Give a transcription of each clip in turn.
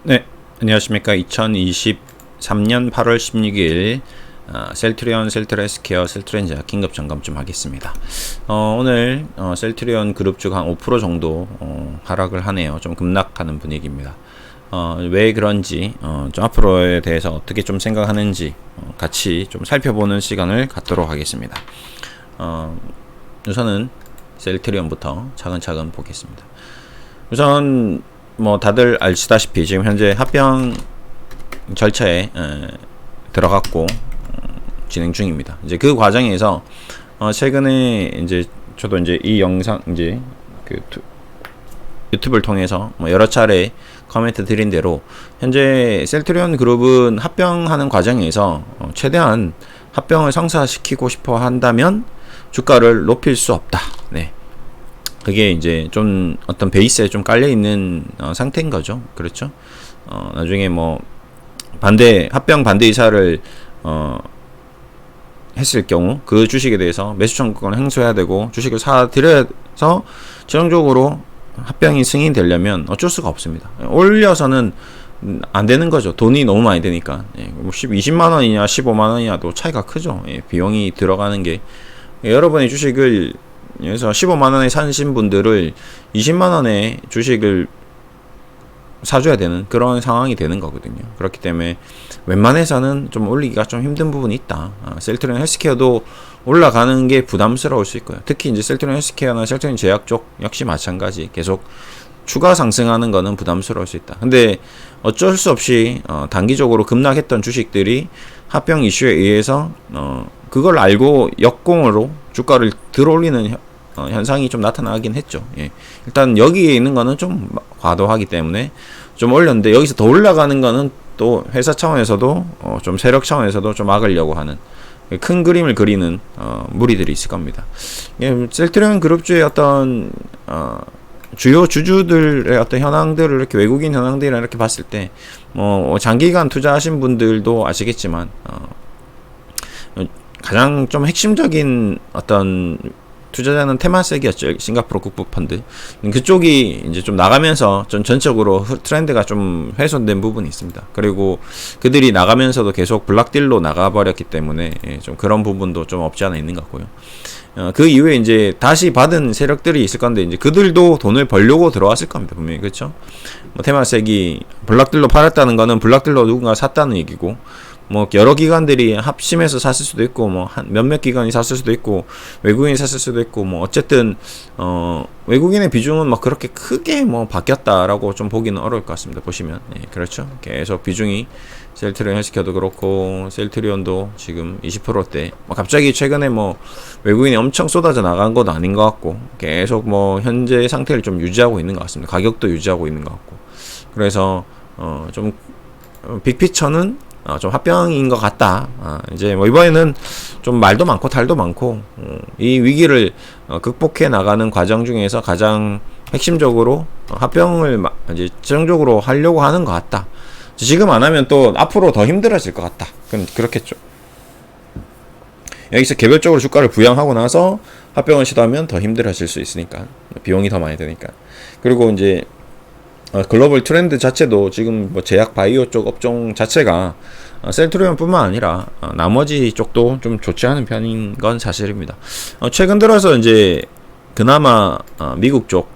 네, 안녕하십니까. 2023년 8월 16일 셀트리온, 셀트레스케어, 셀트렌자 긴급 점검 좀 하겠습니다. 오늘 셀트리온 그룹 중 한 5% 정도 하락을 하네요. 좀 급락하는 분위기입니다. 왜 그런지 좀 앞으로에 대해서 어떻게 좀 생각하는지 같이 좀 살펴보는 시간을 갖도록 하겠습니다. 우선은 셀트리온부터 차근차근 보겠습니다. 우선 뭐 다들 아시다시피 지금 현재 합병 절차에 들어갔고 진행 중입니다. 이제 그 과정에서 최근에 이제 저도 이제 이 영상 이제 그 유튜브를 통해서 뭐 여러 차례 코멘트 드린 대로 현재 셀트리온 그룹은 합병하는 과정에서 최대한 합병을 성사시키고 싶어 한다면 주가를 높일 수 없다. 네. 그게 이제 좀 어떤 베이스에 좀 깔려 있는 상태인 거죠. 그렇죠? 나중에 뭐 합병 반대 의사를 했을 경우 그 주식에 대해서 매수 청구권을 행사해야 되고 주식을 사들여서 최종적으로 합병이 승인되려면 어쩔 수가 없습니다. 올려서는 안 되는 거죠. 돈이 너무 많이 되니까. 뭐 20만 원이냐 15만 원이냐도 차이가 크죠. 비용이 들어가는 게 여러분의 주식을 그래서 15만원에 사신 분들을 20만원에 주식을 사줘야 되는 그런 상황이 되는 거거든요. 그렇기 때문에 웬만해서는 좀 올리기가 좀 힘든 부분이 있다. 셀트리온 헬스케어도 올라가는 게 부담스러울 수 있고요. 특히 이제 셀트리온 헬스케어나 셀트리온 제약 쪽 역시 마찬가지. 계속 추가 상승하는 거는 부담스러울 수 있다. 근데 어쩔 수 없이 단기적으로 급락했던 주식들이 합병 이슈에 의해서 그걸 알고 역공으로 주가를 들어올리는 현상이 좀 나타나긴 했죠. 예. 일단 여기에 있는 거는 좀 과도하기 때문에 좀 올렸는데 여기서 더 올라가는 거는 또 회사 차원에서도 좀 세력 차원에서도 좀 막으려고 하는 큰 그림을 그리는 무리들이 있을 겁니다. 예, 셀트리온 그룹주의 어떤 주요 주주들의 어떤 현황들을 이렇게 외국인 현황들이랑 이렇게 봤을 때 뭐 장기간 투자하신 분들도 아시겠지만 가장 좀 핵심적인 어떤 투자자는 테마섹이었죠. 싱가포르 국부펀드. 그쪽이 이제 좀 나가면서 좀 전적으로 트렌드가 좀 훼손된 부분이 있습니다. 그리고 그들이 나가면서도 계속 블락딜로 나가버렸기 때문에 좀 그런 부분도 좀 없지 않아 있는 것 같고요. 그 이후에 이제 다시 받은 세력들이 있을 건데 이제 그들도 돈을 벌려고 들어왔을 겁니다. 분명히. 그렇죠? 뭐 테마섹이 블락딜로 팔았다는 거는 블락딜로 누군가 샀다는 얘기고 뭐 여러 기관들이 합심해서 샀을 수도 있고 뭐 한 몇몇 기관이 샀을 수도 있고 외국인이 샀을 수도 있고 뭐 어쨌든 외국인의 비중은 막 그렇게 크게 뭐 바뀌었다라고 좀 보기는 어려울 것 같습니다. 보시면 그렇죠. 계속 비중이 셀트리온 헬스케어도 그렇고 셀트리온도 지금 20%대 뭐 갑자기 최근에 뭐 외국인이 엄청 쏟아져 나간 것도 아닌 것 같고 계속 뭐 현재 상태를 좀 유지하고 있는 것 같습니다. 가격도 유지하고 있는 것 같고 그래서 좀 빅피처는 좀 합병인 것 같다. 이제 뭐 이번에는 좀 말도 많고 탈도 많고 이 위기를 극복해 나가는 과정 중에서 가장 핵심적으로 합병을 이제 최종적으로 하려고 하는 것 같다. 지금 안 하면 또 앞으로 더 힘들어질 것 같다. 그렇겠죠. 여기서 개별적으로 주가를 부양하고 나서 합병을 시도하면 더 힘들어질 수 있으니까 비용이 더 많이 드니까. 그리고 이제 글로벌 트렌드 자체도 지금 뭐 제약 바이오 쪽 업종 자체가 셀트리온 뿐만 아니라 나머지 쪽도 좀 좋지 않은 편인 건 사실입니다. 최근 들어서 이제 그나마 미국 쪽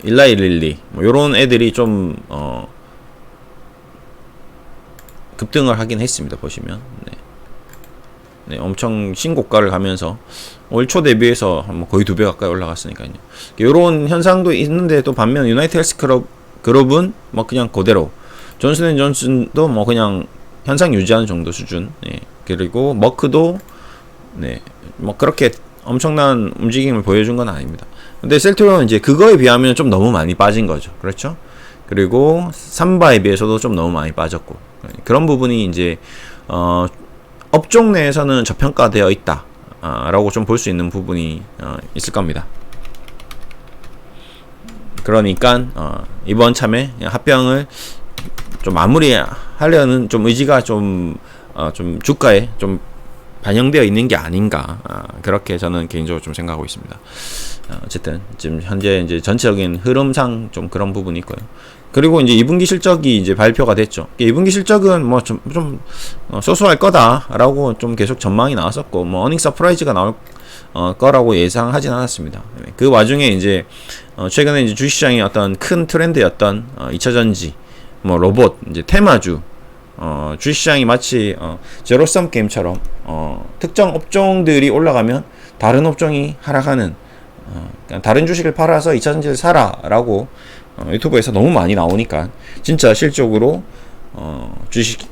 일라이 릴리 뭐 요런 애들이 좀 급등을 하긴 했습니다. 보시면 엄청 신고가를 가면서 올 초 대비해서 거의 2배 가까이 올라갔으니까요. 이런 현상도 있는데 또 반면 유나이티드 헬스 그룹은 뭐 그냥 그대로 존슨앤존슨도 뭐 그냥 현상 유지하는 정도 수준. 그리고 머크도 뭐 그렇게 엄청난 움직임을 보여준 건 아닙니다. 근데 셀트리온은 이제 그거에 비하면 좀 너무 많이 빠진 거죠. 그렇죠? 그리고 삼바에 비해서도 좀 너무 많이 빠졌고 그런 부분이 이제 업종 내에서는 저평가되어 있다 라고 좀 볼 수 있는 부분이 있을 겁니다. 그러니까 이번 참에 합병을 좀 마무리하려는 좀 의지가 좀 주가에 좀 반영되어 있는 게 아닌가, 그렇게 저는 개인적으로 좀 생각하고 있습니다. 어쨌든 지금 현재 이제 전체적인 흐름상 좀 그런 부분이 있고요. 그리고 이제 2분기 실적이 이제 발표가 됐죠. 2분기 실적은 뭐 좀 소소할 거다라고 좀 계속 전망이 나왔었고, 뭐 어닝 서프라이즈가 나올 거라고 예상하진 않았습니다. 그 와중에 이제 최근에 이제 주식시장의 어떤 큰 트렌드였던 2차 전지, 뭐 로봇, 이제 테마주, 주식시장이 마치 제로섬 게임처럼 특정 업종들이 올라가면 다른 업종이 하락하는, 다른 주식을 팔아서 2차 전지를 사라라고 유튜브에서 너무 많이 나오니까 진짜 실적으로 주식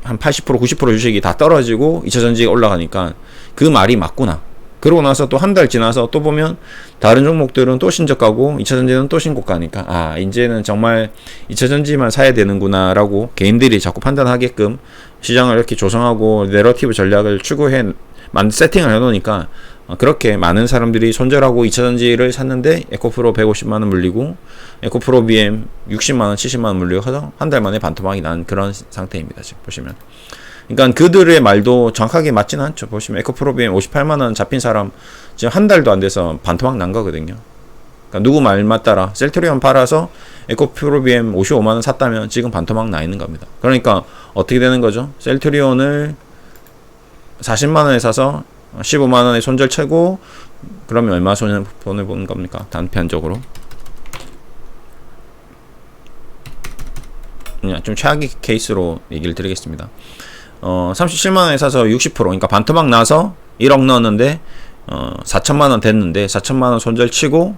한 80% 90% 주식이 다 떨어지고 2차 전지가 올라가니까 그 말이 맞구나. 그러고 나서 또 한 달 지나서 또 보면 다른 종목들은 또 신적 가고 2차 전지는 또 신고가 가니까, 아, 이제는 정말 2차 전지만 사야 되는구나 라고 개인들이 자꾸 판단하게끔 시장을 이렇게 조성하고 내러티브 전략을 추구해 세팅을 해놓으니까 그렇게 많은 사람들이 손절하고 2차 전지를 샀는데 에코프로 150만원 물리고 에코프로 BM 60만원 70만원 물리고 해서 한 달 만에 반토막이 난 그런 상태입니다. 지금 보시면, 그러니까 그들의 말도 정확하게 맞지는 않죠. 보시면 에코프로 BM 58만원 잡힌 사람 지금 한 달도 안 돼서 반토막 난 거거든요. 그러니까 누구 말 맞따라 셀트리온 팔아서 에코프로 BM 55만원 샀다면 지금 반토막 나 있는 겁니다. 그러니까 어떻게 되는 거죠? 셀트리온을 40만원에 사서 15만원에 손절 채고, 그러면 얼마 손을 보는 겁니까? 단편적으로. 그냥 좀 최악의 케이스로 얘기를 드리겠습니다. 37만원에 사서 60%, 그러니까 반토막 나서 1억 넣었는데 4천만원 됐는데 4천만원 손절 치고,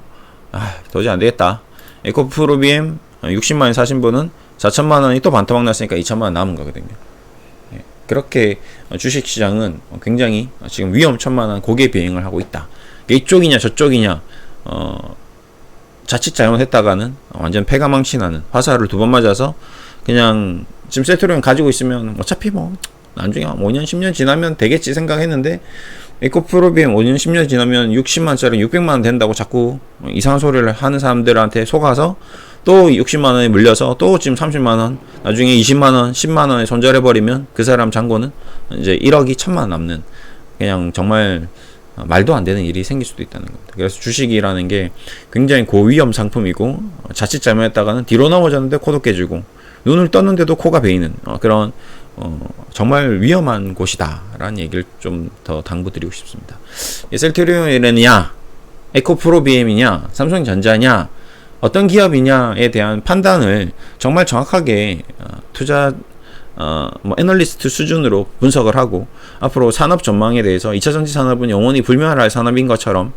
도저히 안 되겠다. 에코프로 BM 60만원 사신 분은 4천만원이 또 반토막 났으니까 2천만원 남은 거거든요. 그렇게 주식시장은 굉장히 지금 위험천만한 고개 비행을 하고 있다. 이쪽이냐 저쪽이냐, 자칫 잘못했다가는 완전 패가망신하는, 화살을 2번 맞아서 그냥 지금 셀트리온 가지고 있으면 어차피 뭐 나중에 5년 10년 지나면 되겠지 생각했는데, 에코프로 BM 5년 10년 지나면 60만원짜리 600만원 된다고 자꾸 이상한 소리를 하는 사람들한테 속아서 또 60만원에 물려서 또 지금 30만원, 나중에 20만원 10만원에 손절해버리면 그 사람 잔고는 이제 1억이 1000만원 남는, 그냥 정말 말도 안 되는 일이 생길 수도 있다는 겁니다. 그래서 주식이라는 게 굉장히 고위험 상품이고, 자칫 잘못했다가는 뒤로 넘어졌는데 코도 깨지고 눈을 떴는데도 코가 베이는 그런 정말 위험한 곳이다 라는 얘기를 좀 더 당부드리고 싶습니다. 셀트리온이냐 에코프로 BM이냐 삼성전자냐 어떤 기업이냐에 대한 판단을 정말 정확하게 투자 뭐 애널리스트 수준으로 분석을 하고, 앞으로 산업 전망에 대해서 2차 전지 산업은 영원히 불멸할 산업인 것처럼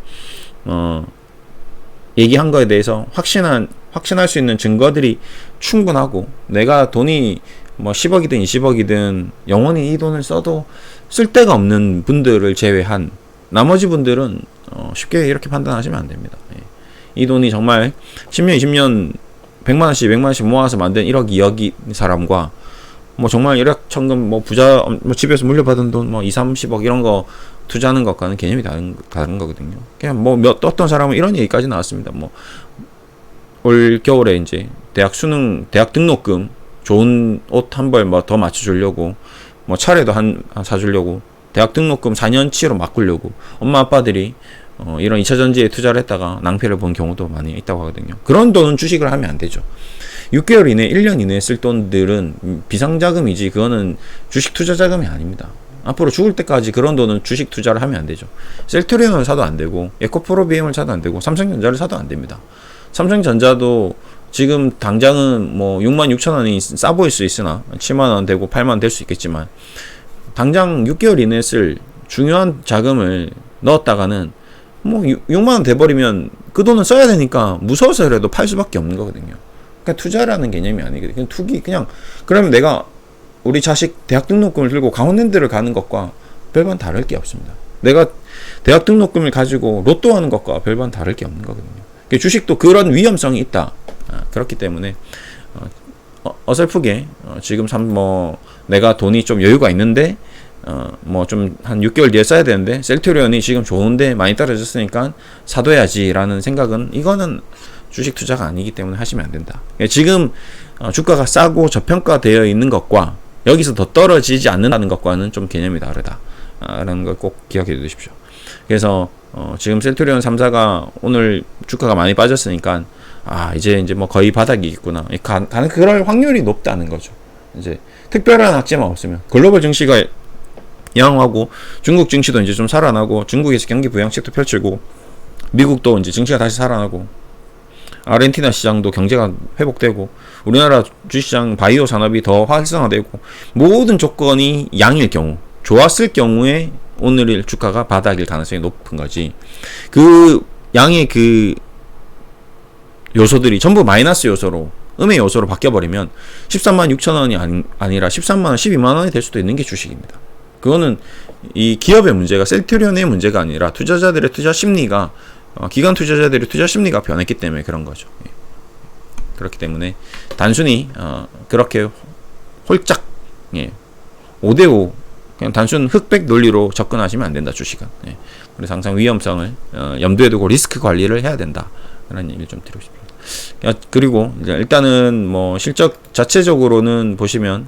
얘기한 거에 대해서 확신할 수 있는 증거들이 충분하고, 내가 돈이 뭐 10억이든 20억이든 영원히 이 돈을 써도 쓸데가 없는 분들을 제외한 나머지 분들은 쉽게 이렇게 판단하시면 안 됩니다. 이 돈이 정말 10년 20년 100만원씩 200만원씩 모아서 만든 1억 2억이 사람과 뭐 정말 일확천금 뭐 부자 뭐 집에서 물려받은 돈 뭐 2, 30억 이런 거 투자하는 것과는 개념이 다른 거거든요. 그냥 뭐 어떤 사람은 이런 얘기까지 나왔습니다. 뭐 올 겨울에 이제 대학 등록금 좋은 옷 한 벌 뭐 더 맞춰주려고, 뭐 차례도 한 사주려고 대학 등록금 4년치로 바꾸려고 엄마 아빠들이 이런 2차 전지에 투자를 했다가 낭패를 본 경우도 많이 있다고 하거든요. 그런 돈은 주식을 하면 안 되죠. 6개월 이내, 1년 이내에 쓸 돈들은 비상자금이지 그거는 주식 투자 자금이 아닙니다. 앞으로 죽을 때까지 그런 돈은 주식 투자를 하면 안 되죠. 셀트리온을 사도 안 되고 에코프로 BM을 사도 안 되고 삼성전자를 사도 안 됩니다. 삼성전자도 지금 당장은 뭐 66,000원이 싸 보일 수 있으나 7만원 되고 8만원 될 수 있겠지만, 당장 6개월 이내에 쓸 중요한 자금을 넣었다가는 뭐 6만원 돼버리면 그 돈은 써야 되니까 무서워서라도 팔 수밖에 없는 거거든요. 그러니까 투자라는 개념이 아니거든요. 그냥 투기, 그냥 그러면 내가 우리 자식 대학 등록금을 들고 강원랜드를 가는 것과 별반 다를 게 없습니다. 내가 대학 등록금을 가지고 로또 하는 것과 별반 다를 게 없는 거거든요. 주식도 그런 위험성이 있다. 그렇기 때문에 어설프게 지금 뭐 내가 돈이 좀 여유가 있는데 뭐 좀 한 6개월 뒤에 써야 되는데 셀트리온이 지금 좋은데 많이 떨어졌으니까 사둬야지라는 생각은, 이거는 주식 투자가 아니기 때문에 하시면 안 된다. 지금 주가가 싸고 저평가되어 있는 것과 여기서 더 떨어지지 않는다는 것과는 좀 개념이 다르다 라는 걸 꼭 기억해 두십시오. 그래서 지금 셀트리온 3사가 오늘 주가가 많이 빠졌으니까 이제 뭐 거의 바닥이겠구나. 그럴 확률이 높다는 거죠. 이제 특별한 악재만 없으면 글로벌 증시가 양호하고 중국 증시도 이제 좀 살아나고 중국에서 경기 부양책도 펼치고 미국도 이제 증시가 다시 살아나고 아르헨티나 시장도 경제가 회복되고 우리나라 주식시장 바이오 산업이 더 활성화되고 모든 조건이 양일 경우 좋았을 경우에 오늘의 주가가 바닥일 가능성이 높은 거지. 그 양의 그 요소들이 전부 마이너스 요소로 음의 요소로 바뀌어버리면 13만 6천 원이 아니라 13만 원, 12만 원이 될 수도 있는 게 주식입니다. 그거는 이 기업의 문제가 셀트리온의 문제가 아니라 투자자들의 투자 심리가 기관 투자자들의 투자 심리가 변했기 때문에 그런 거죠. 그렇기 때문에 단순히 그렇게 홀짝 5대5 그냥 단순 흑백 논리로 접근하시면 안 된다, 주식은. 그래서 항상 위험성을 염두에 두고 리스크 관리를 해야 된다. 라는 얘기를 좀 드리고 싶습니다. 그리고 이제 일단은 뭐 실적 자체적으로는 보시면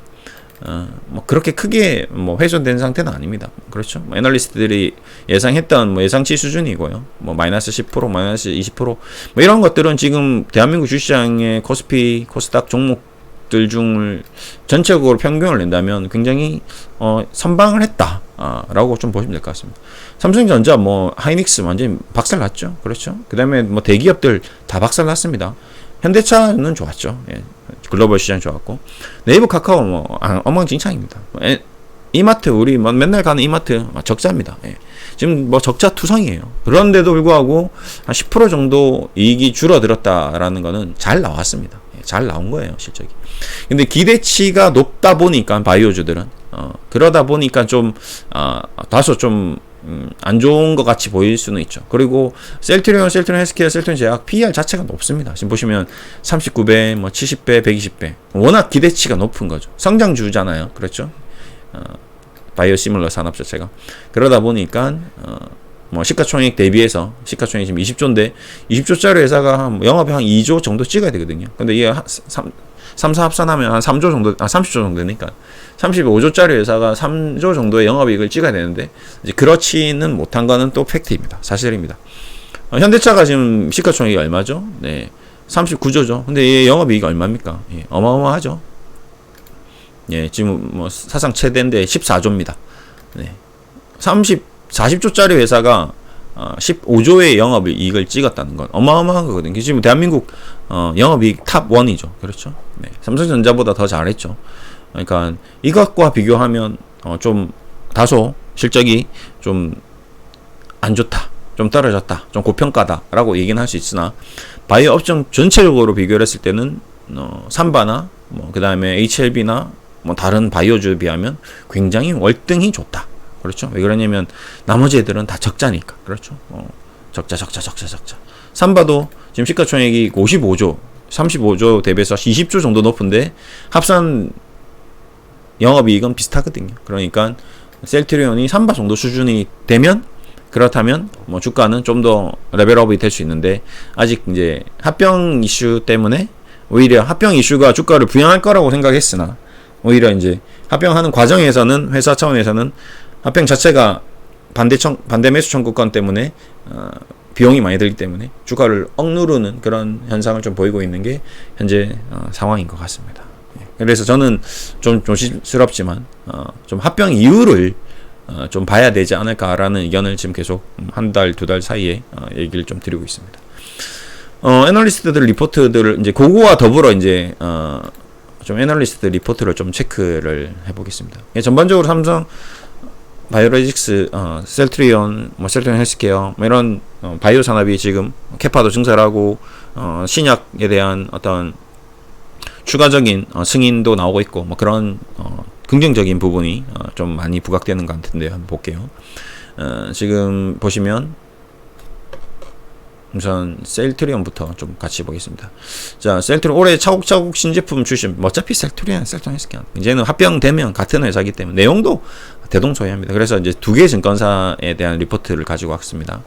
뭐 그렇게 크게 뭐 훼손된 상태는 아닙니다. 그렇죠. 뭐 애널리스트들이 예상했던 뭐 예상치 수준이고요. 뭐 마이너스 10%, 마이너스 20%, 뭐 이런 것들은 지금 대한민국 주식시장의 코스피, 코스닥 종목들 중을 전체적으로 평균을 낸다면 굉장히 선방을 했다. 라고 좀 보시면 될 것 같습니다. 삼성전자, 뭐 하이닉스 완전히 박살났죠. 그렇죠. 그 다음에 뭐 대기업들 다 박살났습니다. 현대차는 좋았죠. 글로벌 시장 좋았고 네이버, 카카오 뭐 엉망진창입니다. 이마트 우리 맨날 가는 이마트 적자입니다. 지금 뭐 적자 투성이에요. 그런데도 불구하고 한 10% 정도 이익이 줄어들었다라는 거는 잘 나왔습니다. 잘 나온 거예요, 실적이. 근데 기대치가 높다 보니까 바이오주들은 그러다 보니까 좀 다소 좀 안 좋은 것 같이 보일 수는 있죠. 그리고 셀트리온 헬스케어, 셀트리온 제약 PER 자체가 높습니다. 지금 보시면 39배, 뭐 70배, 120배. 워낙 기대치가 높은 거죠. 성장주잖아요. 그렇죠? 바이오시밀러 산업 자체가. 그러다 보니까 뭐 시가총액 대비해서 시가총액이 지금 20조인데 20조짜리 회사가 영업이 한 2조 정도 찍어야 되거든요. 근데 이게 3사 합산하면 한 3조 정도, 30조 정도 되니까 35조짜리 회사가 3조 정도의 영업이익을 찍어야 되는데 이제 그렇지는 못한 거는 또 팩트입니다. 사실입니다. 현대차가 지금 시가총액이 얼마죠? 네, 39조죠. 근데 얘 영업이익이 얼마입니까? 어마어마하죠. 지금 뭐 사상 최대인데 14조입니다. 네, 40조짜리 회사가 15조의 영업이익을 찍었다는 건 어마어마한 거거든요. 지금 대한민국 영업이익 탑 1이죠. 그렇죠? 네, 삼성전자보다 더 잘했죠. 그러니까 이것과 비교하면 좀 다소 실적이 좀 안 좋다, 좀 떨어졌다, 좀 고평가다라고 얘기는 할 수 있으나 바이오 업종 전체적으로 비교를 했을 때는 삼바나 뭐 그다음에 HLB나 뭐 다른 바이오주에 비하면 굉장히 월등히 좋다. 그렇죠? 왜 그러냐면 나머지 애들은 다 적자니까. 그렇죠? 적자. 삼바도 지금 시가총액이 55조, 35조 대비해서 20조 정도 높은데 합산 영업이익은 비슷하거든요. 그러니까 셀트리온이 삼바 정도 수준이 되면 그렇다면 뭐 주가는 좀 더 레벨업이 될 수 있는데 아직 이제 합병 이슈 때문에 오히려 합병 이슈가 주가를 부양할 거라고 생각했으나 오히려 이제 합병하는 과정에서는 회사 차원에서는 합병 자체가 반대 매수 청구권 때문에 비용이 많이 들기 때문에 주가를 억누르는 그런 현상을 좀 보이고 있는 게 현재 상황인 것 같습니다. 그래서 저는 좀 조심스럽지만 좀 합병 이유를 좀 봐야 되지 않을까라는 의견을 지금 계속 한 달, 두 달 사이에 얘기를 좀 드리고 있습니다. 애널리스트들 리포트들을 이제 그거와 더불어 이제 좀 애널리스트 리포트를 좀 체크를 해보겠습니다. 전반적으로 삼성 바이오로직스, 셀트리온, 뭐 셀트리온 헬스케어, 뭐 이런 바이오 산업이 지금 캐파도 증설하고 신약에 대한 어떤 추가적인 승인도 나오고 있고 뭐 그런 긍정적인 부분이 좀 많이 부각되는 것 같은데요. 한번 볼게요. 지금 보시면 우선 셀트리온부터 좀 같이 보겠습니다. 자, 셀트리온 올해 차곡차곡 신제품 출시. 어차피 셀트리온 헬스케어 이제는 합병되면 같은 회사이기 때문에 내용도 대동소이합니다. 그래서 이제 두 개 증권사에 대한 리포트를 가지고 왔습니다.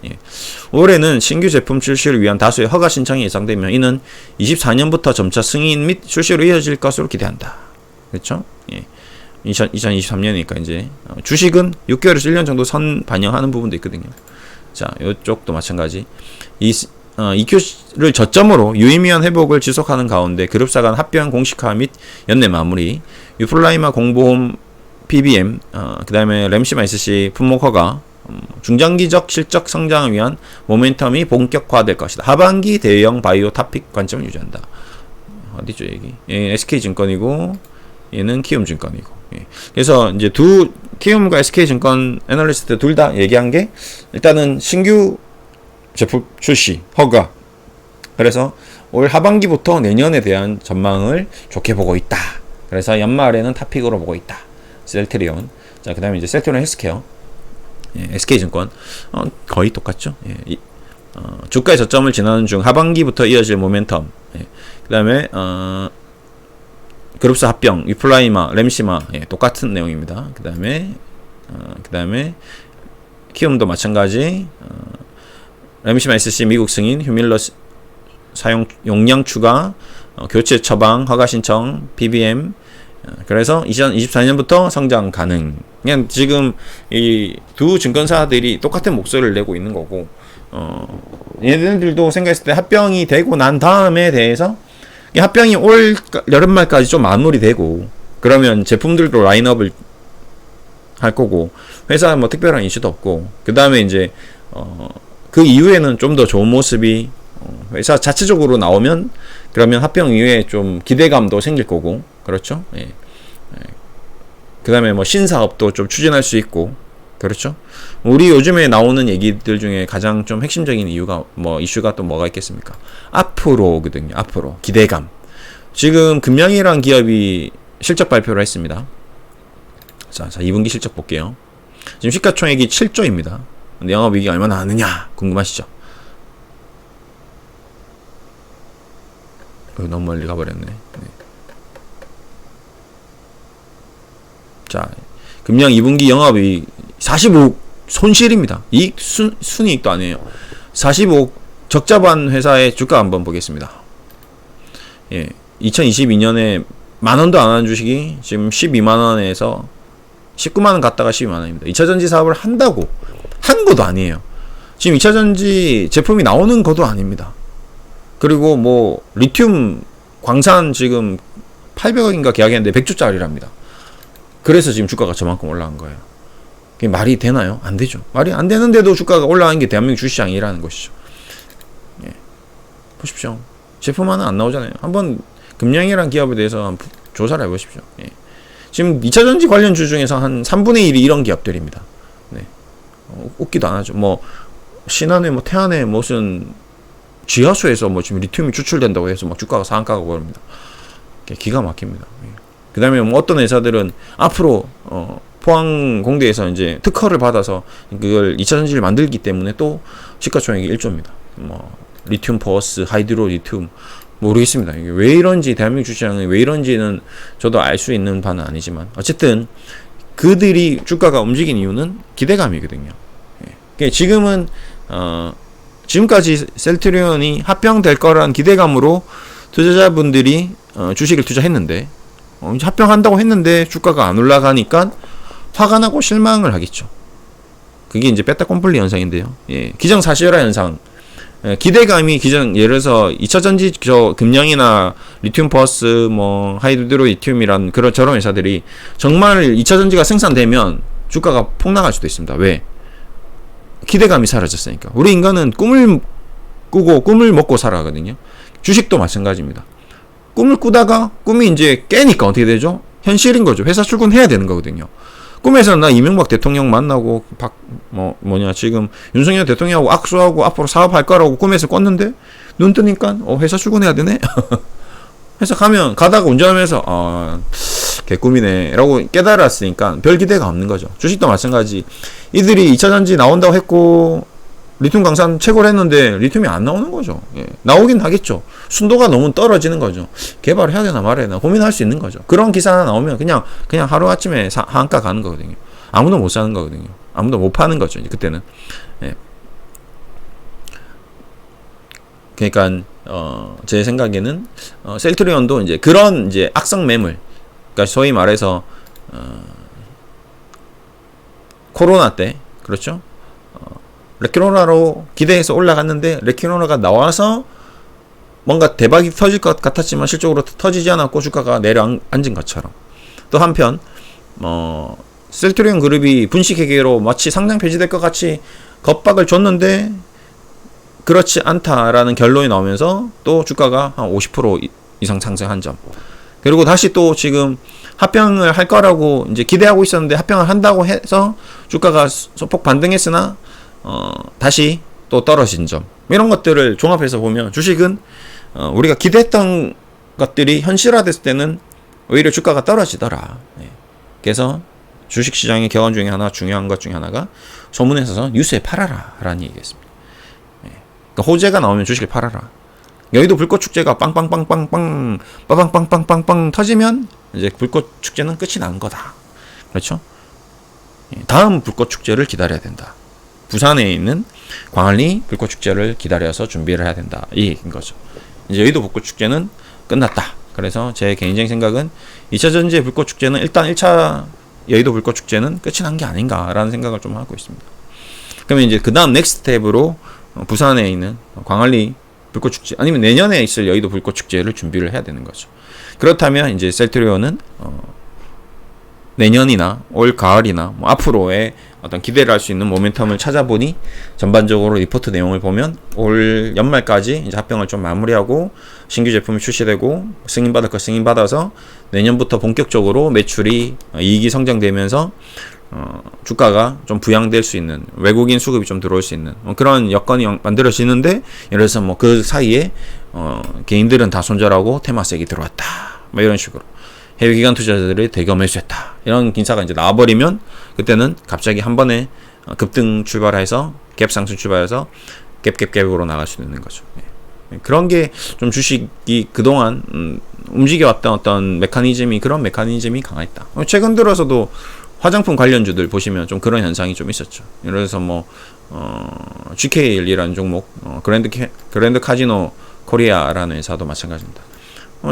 올해는 신규 제품 출시를 위한 다수의 허가 신청이 예상되며 이는 24년부터 점차 승인 및 출시로 이어질 것으로 기대한다. 그렇죠? 2023년이니까 이제 주식은 6개월에서 1년 정도 선 반영하는 부분도 있거든요. 자, 요쪽도 마찬가지. EQ를 저점으로 유의미한 회복을 지속하는 가운데 그룹사 간 합병 공식화 및 연내 마무리, 유플라이마 공보험 PBM, 그 다음에 램시마 SC 품목 허가, 중장기적 실적 성장을 위한 모멘텀이 본격화될 것이다. 하반기 대형 바이오 탑픽 관점을 유지한다. 어디죠, 여기? 예, SK증권이고, 얘는 키움증권이고. 예. 그래서 이제 키움과 SK증권 애널리스트 둘 다 얘기한 게, 일단은 신규 제품 출시, 허가. 그래서 올 하반기부터 내년에 대한 전망을 좋게 보고 있다. 그래서 연말에는 탑픽으로 보고 있다. 셀트리온. 자, 그 다음에 이제 셀트리온 헬스케어. 예, SK증권. 거의 똑같죠. 예, 주가의 저점을 지나는 중 하반기부터 이어질 모멘텀. 예, 그 다음에, 그룹사 합병, 위플라이마, 램시마. 예, 똑같은 내용입니다. 그 다음에, 키움도 마찬가지. 램시마 SC 미국 승인, 휴밀러 사용 용량 추가, 교체 처방, 허가 신청, PBM. 그래서 2024년부터 성장 가능. 그냥 지금 이 두 증권사들이 똑같은 목소리를 내고 있는 거고, 얘네들도 생각했을 때 합병이 되고 난 다음에 대해서 이 합병이 올 여름말까지 좀 마무리되고, 그러면 제품들도 라인업을 할 거고, 회사 뭐 특별한 이슈도 없고, 그 다음에 이제 그 이후에는 좀 더 좋은 모습이 회사 자체적으로 나오면, 그러면 합병 이후에 좀 기대감도 생길 거고, 그렇죠? 예. 예. 그 다음에 뭐 신사업도 좀 추진할 수 있고, 그렇죠? 우리 요즘에 나오는 얘기들 중에 가장 좀 핵심적인 이슈가 또 뭐가 있겠습니까? 앞으로거든요. 앞으로. 기대감. 지금 금양이란 기업이 실적 발표를 했습니다. 자, 2분기 실적 볼게요. 지금 시가총액이 7조입니다. 근데 영업이익이 얼마나 나느냐 궁금하시죠? 너무 멀리 가버렸네. 네. 자, 금양 2분기 영업이익 45억 손실입니다. 이익 순이익도 아니에요. 45억 적자반 회사의 주가 한번 보겠습니다. 예, 2022년에 만원도 안 하는 주식이 지금 12만원에서 19만원 갔다가 12만원입니다. 2차전지 사업을 한다고 한 것도 아니에요. 지금 2차전지 제품이 나오는 것도 아닙니다. 그리고 뭐 리튬 광산 지금 800억인가 계약했는데 100주짜리랍니다. 그래서 지금 주가가 저만큼 올라간 거예요. 그게 말이 되나요? 안 되죠. 말이 안 되는데도 주가가 올라간 게 대한민국 주시장이라는 것이죠. 예. 보십시오. 제품 하나 안 나오잖아요. 한번 금양이라는 기업에 대해서 한번 조사를 해보십시오. 예. 지금 2차전지 관련 주 중에서 한 3분의 1이 이런 기업들입니다. 네. 웃기도 안 하죠. 뭐 신한에 뭐 태안에 무슨 지하수에서 뭐 지금 리튬이 추출된다고 해서 막 주가가 상한가가 오릅니다. 기가 막힙니다. 예. 그 다음에 뭐 어떤 회사들은 앞으로 포항 공대에서 이제 특허를 받아서 그걸 2차전지를 만들기 때문에 또 시가총액이 1조입니다. 뭐 리튬 포어스, 하이드로 리튬 모르겠습니다. 이게 왜 이런지 대한민국 주시장이 왜 이런지는 저도 알 수 있는 바는 아니지만 어쨌든 그들이 주가가 움직인 이유는 기대감이거든요. 예. 지금은 지금까지 셀트리온이 합병될 거라는 기대감으로 투자자분들이 주식을 투자했는데 이제 합병한다고 했는데 주가가 안 올라가니까 화가 나고 실망을 하겠죠. 그게 이제 베타콤플리 현상인데요. 예, 기정사실화 현상. 예, 기대감이 예를 들어서 2차전지 금양이나 리튬 포어스 뭐 하이드로 리튬이란 그런 저런 회사들이 정말 2차전지가 생산되면 주가가 폭락할 수도 있습니다. 왜? 기대감이 사라졌으니까. 우리 인간은 꿈을 꾸고 꿈을 먹고 살아가거든요. 주식도 마찬가지입니다. 꿈을 꾸다가 꿈이 이제 깨니까 어떻게 되죠? 현실인 거죠. 회사 출근해야 되는 거거든요. 꿈에서는 나 이명박 대통령 만나고 지금 윤석열 대통령하고 악수하고 앞으로 사업할 거라고 꿈에서 꿨는데 눈 뜨니까 회사 출근해야 되네. 회사 가다가 운전하면서 개꿈이네 라고 깨달았으니까 별 기대가 없는 거죠. 주식도 마찬가지. 이들이 2차전지 나온다고 했고 리튬 강산 채굴 했는데 리튬이 안 나오는 거죠. 예. 나오긴 하겠죠. 순도가 너무 떨어지는 거죠. 개발해야 되나 말아야 되나 고민할 수 있는 거죠. 그런 기사 하나 나오면 그냥 하루아침에 한가 가는 거거든요. 아무도 못 사는 거거든요. 아무도 못 파는 거죠. 이제 그때는. 예. 그러니까 제 생각에는 셀트리온도 이제 그런 이제 악성 매물, 그러니까 소위 말해서 코로나 때 그렇죠. 레키노라로 기대해서 올라갔는데 레키노라가 나와서 뭔가 대박이 터질 것 같았지만 실적으로 터지지 않았고 주가가 내려앉은 것처럼, 또 한편 셀트리온 그룹이 분식회계로 마치 상장 폐지될 것 같이 겁박을 줬는데 그렇지 않다라는 결론이 나오면서 또 주가가 한 50% 이상 상승한 점. 그리고 다시 또 지금 합병을 할 거라고 이제 기대하고 있었는데 합병을 한다고 해서 주가가 소폭 반등했으나 다시 또 떨어진 점. 이런 것들을 종합해서 보면 주식은 우리가 기대했던 것들이 현실화됐을 때는 오히려 주가가 떨어지더라. 그래서 주식시장의 격언 중에 하나, 중요한 것 중에 하나가 소문에 있어서 뉴스에 팔아라 라는 얘기였습니다. 그러니까 호재가 나오면 주식을 팔아라. 여의도 불꽃축제가 빵빵빵빵빵 빠방빵빵빵빵 터지면 이제 불꽃축제는 끝이 난 거다. 그렇죠? 다음 불꽃축제를 기다려야 된다. 부산에 있는 광안리 불꽃축제를 기다려서 준비를 해야 된다. 이 얘기인 거죠. 이제 여의도 불꽃축제는 끝났다. 그래서 제 개인적인 생각은 2차 전지의 불꽃축제는 일단 1차 여의도 불꽃축제는 끝이 난 게 아닌가라는 생각을 좀 하고 있습니다. 그러면 이제 그 다음 넥스트 스텝으로 부산에 있는 광안리 불꽃축제 아니면 내년에 있을 여의도 불꽃축제를 준비를 해야 되는 거죠. 그렇다면 이제 셀트리온은 내년이나 올 가을이나 뭐 앞으로의 어떤 기대를 할 수 있는 모멘텀을 찾아보니 전반적으로 리포트 내용을 보면 올 연말까지 이제 합병을 좀 마무리하고 신규 제품이 출시되고 승인받을 거 승인받아서 내년부터 본격적으로 매출이 이익이 성장되면서 주가가 좀 부양될 수 있는, 외국인 수급이 좀 들어올 수 있는 그런 여건이 만들어지는데, 예를 들어서 뭐 그 사이에 개인들은 다 손절하고 테마색이 들어왔다, 뭐 이런 식으로 해외 기관 투자자들이 대거 매수했다, 이런 기사가 이제 나와버리면 그때는 갑자기 한 번에 급등 출발해서 갭 상승 출발해서 갭으로 나갈 수 있는 거죠. 그런 게 좀 주식이 그동안 움직여왔던 어떤 메커니즘이, 그런 메커니즘이 강했다. 최근 들어서도 화장품 관련주들 보시면 좀 그런 현상이 좀 있었죠. 예를 들어서 뭐 GKL이라는 종목, 그랜드 카지노 코리아라는 회사도 마찬가지입니다.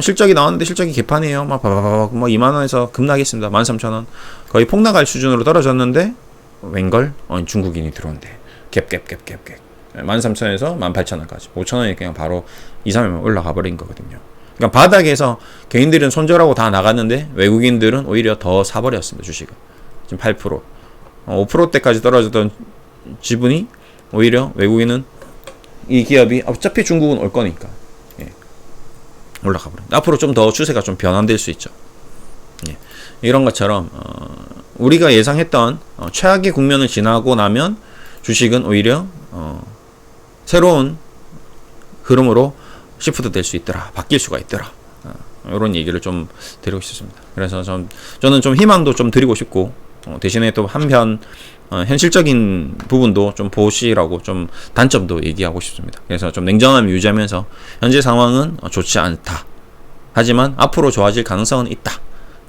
실적이 나왔는데 실적이 개판이에요. 막 바바바박 뭐 2만원에서 급락했습니다. 13,000원. 거의 폭락할 수준으로 떨어졌는데 웬걸? 중국인이 들어온대. 갭. 13,000원에서 18,000원까지. 5,000원이 그냥 바로 2, 3일 올라가 버린 거거든요. 그러니까 바닥에서 개인들은 손절하고 다 나갔는데 외국인들은 오히려 더 사버렸습니다. 주식을. 지금 8%. 5%대까지 떨어졌던 지분이 오히려 외국인은 이 기업이 어차피 중국은 올 거니까 올라가 버려. 앞으로 좀 더 추세가 좀 변환될 수 있죠. 이런 것처럼 우리가 예상했던 최악의 국면을 지나고 나면 주식은 오히려 새로운 흐름으로 시프트 될 수 있더라, 바뀔 수가 있더라, 이런 얘기를 좀 드리고 싶습니다. 그래서 저는 좀 희망도 좀 드리고 싶고, 대신에 또 한편 현실적인 부분도 좀 보시라고 좀 단점도 얘기하고 싶습니다. 그래서 좀 냉정함을 유지하면서 현재 상황은 좋지 않다, 하지만 앞으로 좋아질 가능성은 있다.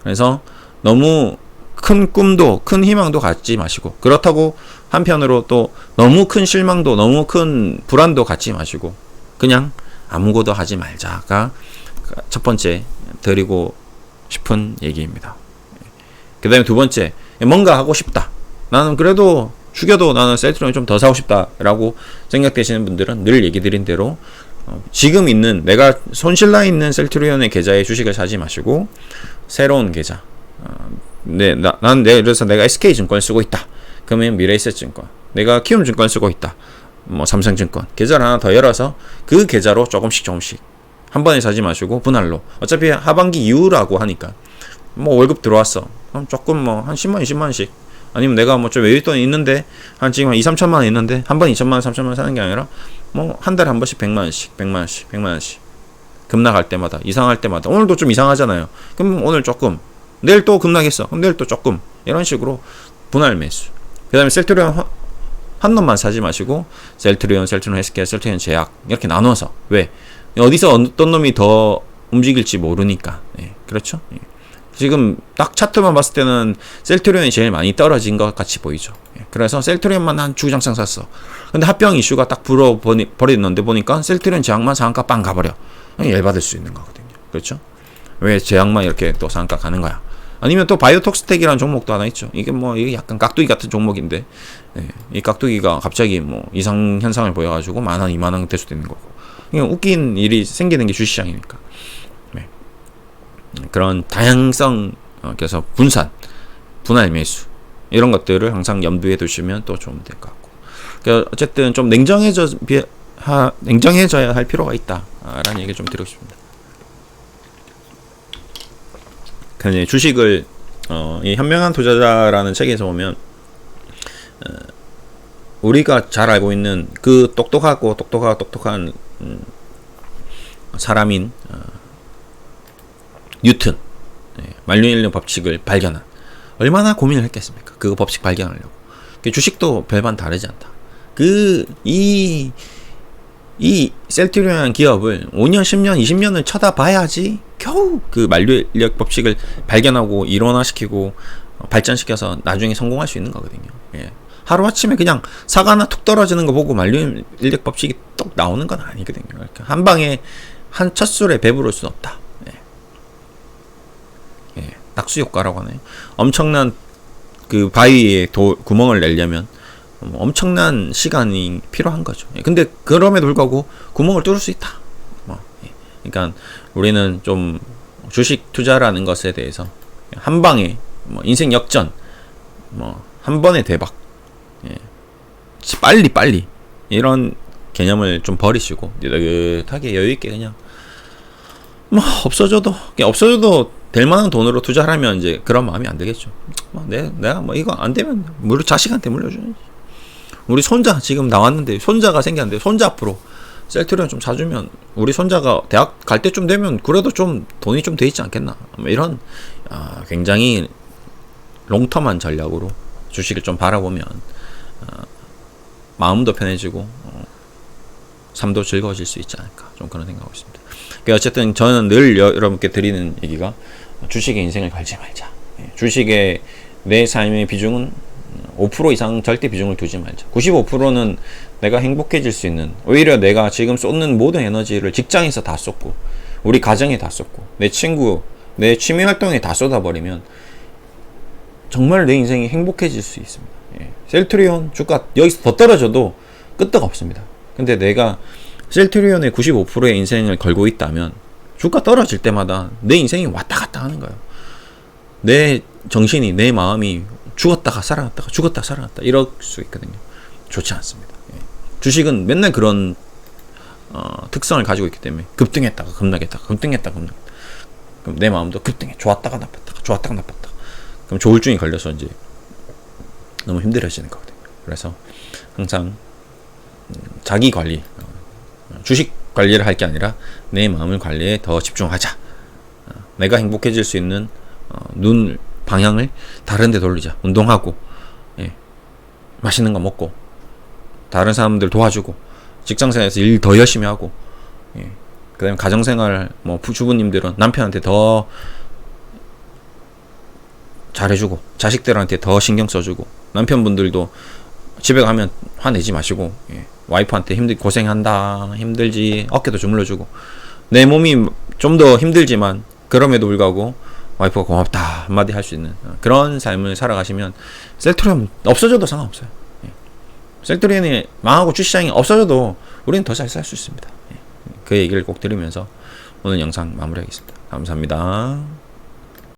그래서 너무 큰 꿈도 큰 희망도 갖지 마시고, 그렇다고 한편으로 또 너무 큰 실망도 너무 큰 불안도 갖지 마시고 그냥 아무것도 하지 말자가 첫 번째 드리고 싶은 얘기입니다. 그 다음에 두 번째, 뭔가 하고 싶다, 나는 그래도 죽여도 나는 셀트리온을 좀 더 사고 싶다 라고 생각되시는 분들은 늘 얘기 드린 대로 지금 있는, 내가 손실나 있는 셀트리온의 계좌에 주식을 사지 마시고 새로운 계좌, 그래서 내가 SK증권 쓰고 있다, 그러면 미래에셋증권, 내가 키움증권 쓰고 있다, 뭐 삼성증권 계좌를 하나 더 열어서 그 계좌로 조금씩 한 번에 사지 마시고 분할로, 어차피 하반기 이후라고 하니까 뭐 월급 들어왔어, 그럼 조금 뭐 한 10만 20만원씩, 아니면 내가 뭐 좀 외유돈이 있는데 한 지금 한 2, 3천만원 있는데 한 번에 2천만원 3천만원 사는 게 아니라 뭐 한 달에 한 번씩 100만원씩 급락할 때마다, 이상할 때마다, 오늘도 좀 이상하잖아요. 그럼 오늘 조금, 내일 또 급락했어, 그럼 내일 또 조금, 이런 식으로 분할 매수. 그 다음에 셀트리온 한 놈만 사지 마시고 셀트리온 헬스케어, 셀트리온 제약 이렇게 나눠서, 왜? 어디서 어떤 놈이 더 움직일지 모르니까. 그렇죠? 지금 딱 차트만 봤을 때는 셀트리온이 제일 많이 떨어진 것 같이 보이죠. 그래서 셀트리온만 한 주장창 샀어. 근데 합병 이슈가 딱 불어버렸는데 보니까 셀트리온 제약만 상한가 빵 가버려. 열받을 수 있는 거거든요. 그렇죠? 왜 제약만 이렇게 또 상한가 가는 거야? 아니면 또 바이오톡스텍이라는 종목도 하나 있죠. 이게 뭐 이게 약간 깍두기 같은 종목인데, 예, 이 깍두기가 갑자기 뭐 이상 현상을 보여가지고 10,000원, 20,000원 될 수도 있는 거고. 그냥 웃긴 일이 생기는 게 주시장이니까. 네. 그런 다양성, 그래서 분할 매수 이런 것들을 항상 염두에 두시면 또 좀 될 것 같고. 그러니까 어쨌든 좀 냉정해져야 할 필요가 있다라는 얘기를 좀 드리고 싶습니다. 그냥 주식을 이 현명한 투자자라는 책에서 보면 우리가 잘 알고 있는 그 똑똑한 사람인 뉴턴, 만유인력 법칙을 발견한, 얼마나 고민을 했겠습니까? 그 법칙 발견하려고. 주식도 별반 다르지 않다. 이 셀트리온이라는 기업을 5년, 10년, 20년을 쳐다봐야지 겨우 그 만유인력 법칙을 발견하고 일원화시키고 발전시켜서 나중에 성공할 수 있는 거거든요. 예. 하루아침에 그냥 사과 하나 툭 떨어지는 거 보고 만유인력 법칙이 똑 나오는 건 아니거든요. 그러니까 한 방에 한 첫 술에 배부를 수는 없다. 예. 낙수 효과라고 하네요. 엄청난 그 바위에 구멍을 내려면 엄청난 시간이 필요한 거죠. 근데 그럼에도 불구하고 구멍을 뚫을 수 있다. 그러니까 우리는 좀 주식 투자라는 것에 대해서 한 방에 인생 역전, 한 번의 대박, 빨리 이런 개념을 좀 버리시고 느긋하게 여유 있게 그냥 없어져도 될 만한 돈으로 투자를 하면 이제 그런 마음이 안 되겠죠. 내가 이거 안 되면 자식한테 물려줘야지. 우리 손자 지금 나왔는데 손자가 생겼는데 손자 앞으로 셀트리온 좀 사주면 우리 손자가 대학 갈 때쯤 되면 그래도 좀 돈이 좀 돼 있지 않겠나. 이런 굉장히 롱텀한 전략으로 주식을 좀 바라보면 마음도 편해지고 삶도 즐거워질 수 있지 않을까, 좀 그런 생각하고 있습니다. 어쨌든 저는 늘 여러분께 드리는 얘기가 주식에 인생을 걸지 말자. 주식에 내 삶의 비중은 5% 이상 절대 비중을 두지 말자. 95%는 내가 행복해질 수 있는, 오히려 내가 지금 쏟는 모든 에너지를 직장에서 다 쏟고 우리 가정에 다 쏟고 내 친구, 내 취미 활동에 다 쏟아버리면 정말 내 인생이 행복해질 수 있습니다. 셀트리온 주가 여기서 더 떨어져도 끄떡 없습니다. 근데 내가 셀트리온의 95%의 인생을 걸고 있다면 주가 떨어질 때마다 내 인생이 왔다 갔다 하는 거예요. 내 정신이, 내 마음이 죽었다가 살아났다가 죽었다가 살아났다 이럴 수 있거든요. 좋지 않습니다. 주식은 맨날 그런 특성을 가지고 있기 때문에 급등했다가 급락했다가 급등했다가 그럼 내 마음도 급등해, 좋았다가 나빴다가 그럼 조울증이 걸려서 이제 너무 힘들어지는 거거든요. 그래서 항상 자기 관리, 주식 관리를 할 게 아니라 내 마음을 관리에 더 집중하자. 내가 행복해질 수 있는 눈 방향을 다른 데 돌리자. 운동하고, 맛있는 거 먹고, 다른 사람들 도와주고, 직장생활에서 일 더 열심히 하고, 그 다음에 가정생활, 주부님들은 남편한테 더 잘해주고, 자식들한테 더 신경 써주고, 남편분들도 집에 가면 화내지 마시고, 와이프한테 고생한다, 힘들지, 어깨도 주물러주고, 내 몸이 좀 더 힘들지만 그럼에도 불구하고 와이프가 고맙다 한마디 할 수 있는 그런 삶을 살아가시면 셀트리온 없어져도 상관없어요. 셀트리온이 망하고 주시장이 없어져도 우리는 더 잘 살 수 있습니다. 그 얘기를 꼭 드리면서 오늘 영상 마무리하겠습니다. 감사합니다.